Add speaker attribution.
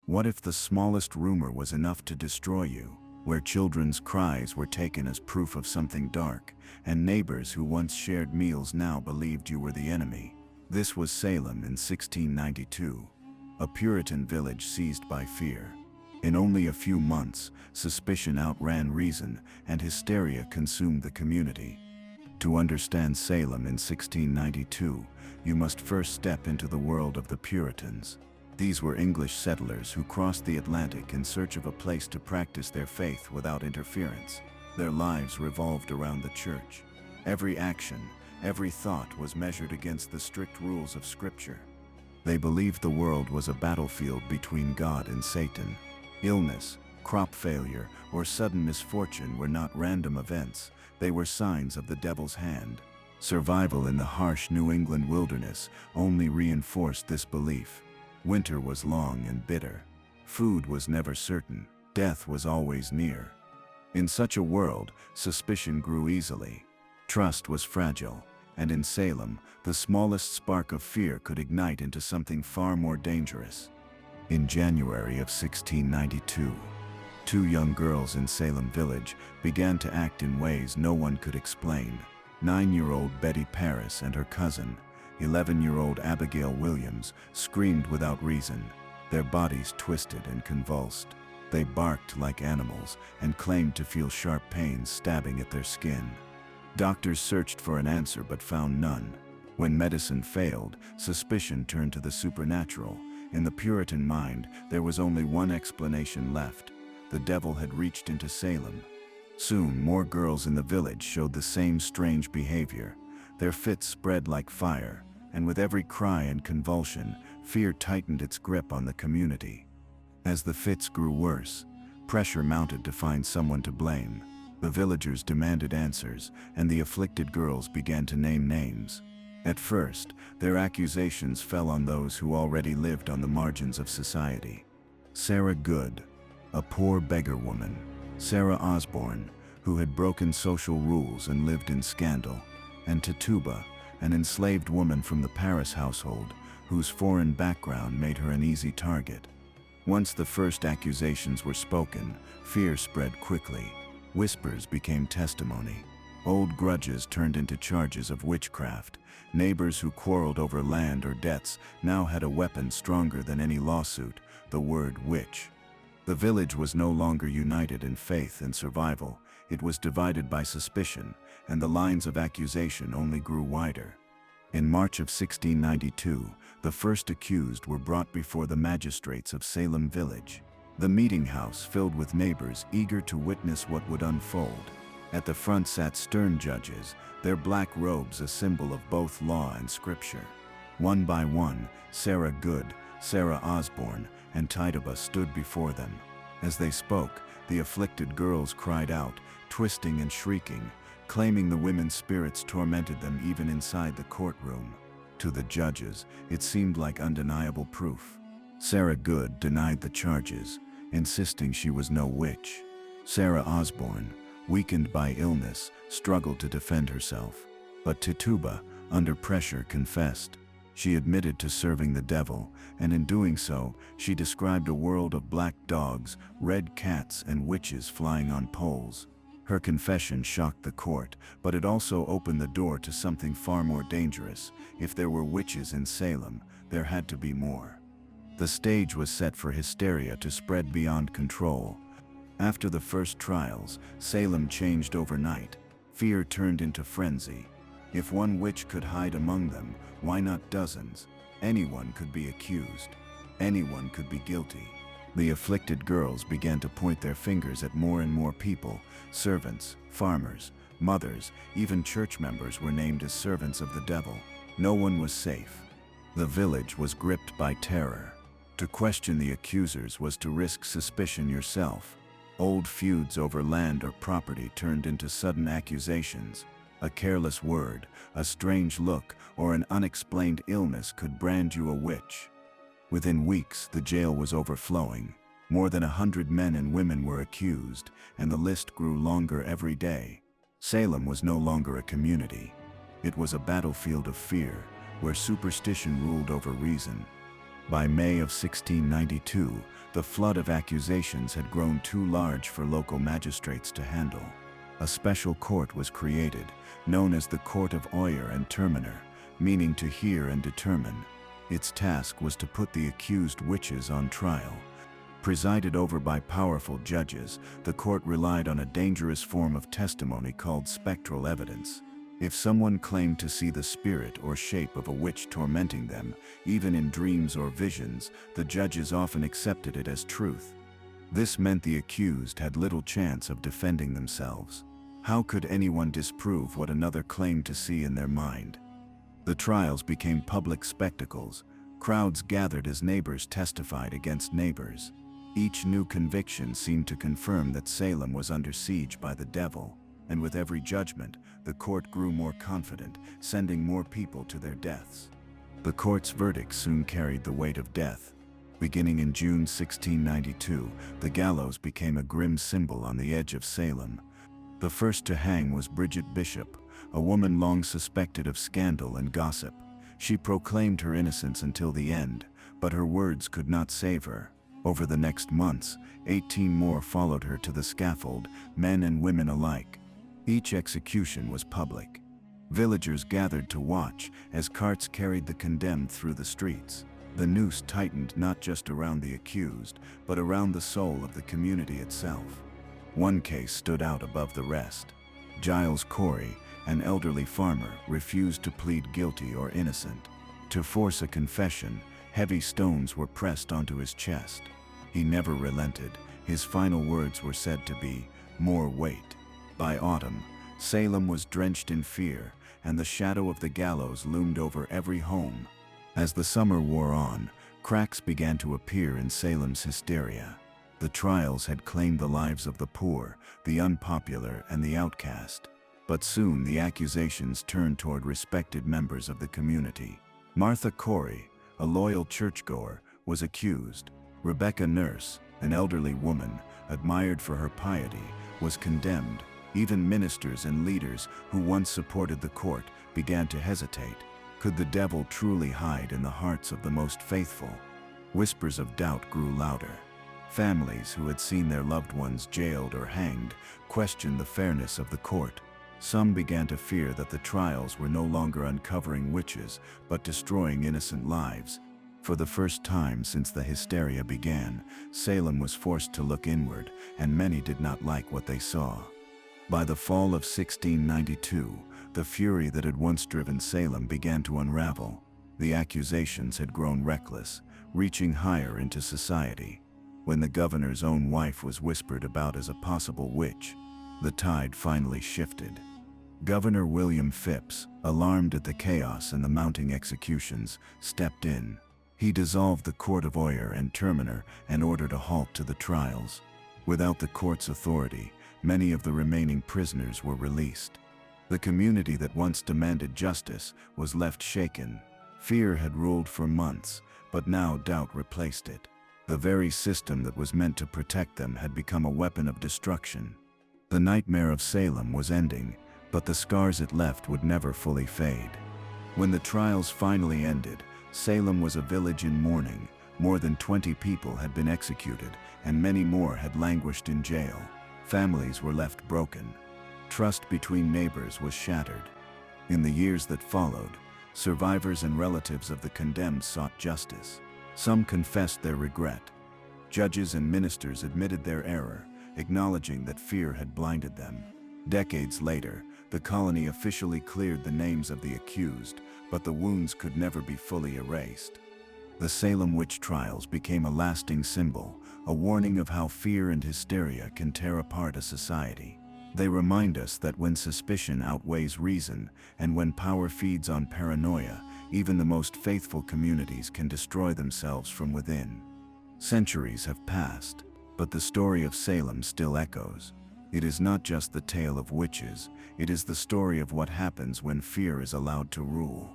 Speaker 1: What if the smallest rumor was enough to destroy you? Where children's cries were taken as proof of something dark, and neighbors who once shared meals now believed you were the enemy. This was Salem in 1692, a Puritan village seized by fear. In only a few months, suspicion outran reason, and hysteria consumed the community. To understand Salem in 1692, you must first step into the world of the Puritans. These were English settlers who crossed the Atlantic in search of a place to practice their faith without interference. Their lives revolved around the church. Every action, every thought was measured against the strict rules of Scripture. They believed the world was a battlefield between God and Satan. Illness, crop failure, or sudden misfortune were not random events, they were signs of the devil's hand. Survival in the harsh New England wilderness only reinforced this belief. Winter was long and bitter. Food was never certain. Death was always near. In such a world, suspicion grew easily. Trust was fragile, and in Salem, the smallest spark of fear could ignite into something far more dangerous. In January of 1692, two young girls in Salem Village began to act in ways no one could explain. 9-year-old Betty Paris and her cousin, 11-year-old Abigail Williams, screamed without reason, their bodies twisted and convulsed. They barked like animals and claimed to feel sharp pains stabbing at their skin. Doctors searched for an answer but found none. When medicine failed, suspicion turned to the supernatural. In the Puritan mind, there was only one explanation left. The devil had reached into Salem. Soon, more girls in the village showed the same strange behavior. Their fits spread like fire, and with every cry and convulsion, fear tightened its grip on the community. As the fits grew worse, pressure mounted to find someone to blame. The villagers demanded answers, and the afflicted girls began to name names. At first, their accusations fell on those who already lived on the margins of society. Sarah Good, a poor beggar woman. Sarah Osborne, who had broken social rules and lived in scandal. And Tituba, an enslaved woman from the Paris household, whose foreign background made her an easy target. Once the first accusations were spoken, fear spread quickly. Whispers became testimony. Old grudges turned into charges of witchcraft. Neighbors who quarreled over land or debts now had a weapon stronger than any lawsuit, the word witch. The village was no longer united in faith and survival. It was divided by suspicion, and the lines of accusation only grew wider. In March of 1692, the first accused were brought before the magistrates of Salem Village. The meeting house filled with neighbors eager to witness what would unfold. At the front sat stern judges, their black robes a symbol of both law and scripture. One by one, Sarah Good, Sarah Osborne, and Tituba stood before them. As they spoke, the afflicted girls cried out, twisting and shrieking, claiming the women's spirits tormented them even inside the courtroom. To the judges, it seemed like undeniable proof. Sarah Good denied the charges, insisting she was no witch. Sarah Osborne, weakened by illness, struggled to defend herself. But Tituba, under pressure, confessed. She admitted to serving the devil, and in doing so, she described a world of black dogs, red cats, and witches flying on poles. Her confession shocked the court, but it also opened the door to something far more dangerous. If there were witches in Salem, there had to be more. The stage was set for hysteria to spread beyond control. After the first trials, Salem changed overnight. Fear turned into frenzy. If one witch could hide among them, why not dozens? Anyone could be accused. Anyone could be guilty. The afflicted girls began to point their fingers at more and more people. Servants, farmers, mothers, even church members were named as servants of the devil. No one was safe. The village was gripped by terror. To question the accusers was to risk suspicion yourself. Old feuds over land or property turned into sudden accusations. A careless word, a strange look, or an unexplained illness could brand you a witch. Within weeks, the jail was overflowing. More than 100 men and women were accused, and the list grew longer every day. Salem was no longer a community. It was a battlefield of fear, where superstition ruled over reason. By May of 1692, the flood of accusations had grown too large for local magistrates to handle. A special court was created, known as the Court of Oyer and Terminer, meaning to hear and determine. Its task was to put the accused witches on trial. Presided over by powerful judges, the court relied on a dangerous form of testimony called spectral evidence. If someone claimed to see the spirit or shape of a witch tormenting them, even in dreams or visions, the judges often accepted it as truth. This meant the accused had little chance of defending themselves. How could anyone disprove what another claimed to see in their mind? The trials became public spectacles. Crowds gathered as neighbors testified against neighbors. Each new conviction seemed to confirm that Salem was under siege by the devil, and with every judgment, the court grew more confident, sending more people to their deaths. The court's verdict soon carried the weight of death. Beginning in June 1692, the gallows became a grim symbol on the edge of Salem. The first to hang was Bridget Bishop, a woman long suspected of scandal and gossip. She proclaimed her innocence until the end, but her words could not save her. Over the next months, 18 more followed her to the scaffold, men and women alike. Each execution was public. Villagers gathered to watch as carts carried the condemned through the streets. The noose tightened not just around the accused, but around the soul of the community itself. One case stood out above the rest. Giles Corey, an elderly farmer, refused to plead guilty or innocent. To force a confession, heavy stones were pressed onto his chest. He never relented. His final words were said to be, "More weight." By autumn, Salem was drenched in fear, and the shadow of the gallows loomed over every home. As the summer wore on, cracks began to appear in Salem's hysteria. The trials had claimed the lives of the poor, the unpopular, and the outcast. But soon the accusations turned toward respected members of the community. Martha Corey, a loyal churchgoer, was accused. Rebecca Nurse, an elderly woman, admired for her piety, was condemned. Even ministers and leaders who once supported the court began to hesitate. Could the devil truly hide in the hearts of the most faithful? Whispers of doubt grew louder. Families who had seen their loved ones jailed or hanged questioned the fairness of the court. Some began to fear that the trials were no longer uncovering witches, but destroying innocent lives. For the first time since the hysteria began, Salem was forced to look inward, and many did not like what they saw. By the fall of 1692, the fury that had once driven Salem began to unravel. The accusations had grown reckless, reaching higher into society. When the governor's own wife was whispered about as a possible witch, the tide finally shifted. Governor William Phips, alarmed at the chaos and the mounting executions, stepped in. He dissolved the Court of Oyer and Terminer and ordered a halt to the trials. Without the court's authority, many of the remaining prisoners were released. The community that once demanded justice was left shaken. Fear had ruled for months, but now doubt replaced it. The very system that was meant to protect them had become a weapon of destruction. The nightmare of Salem was ending, but the scars it left would never fully fade. When the trials finally ended, Salem was a village in mourning. More than 20 people had been executed, and many more had languished in jail. Families were left broken. Trust between neighbors was shattered. In the years that followed, survivors and relatives of the condemned sought justice. Some confessed their regret. Judges and ministers admitted their error, acknowledging that fear had blinded them. Decades later, the colony officially cleared the names of the accused, but the wounds could never be fully erased. The Salem Witch Trials became a lasting symbol, a warning of how fear and hysteria can tear apart a society. They remind us that when suspicion outweighs reason, and when power feeds on paranoia, even the most faithful communities can destroy themselves from within. Centuries have passed, but the story of Salem still echoes. It is not just the tale of witches, it is the story of what happens when fear is allowed to rule.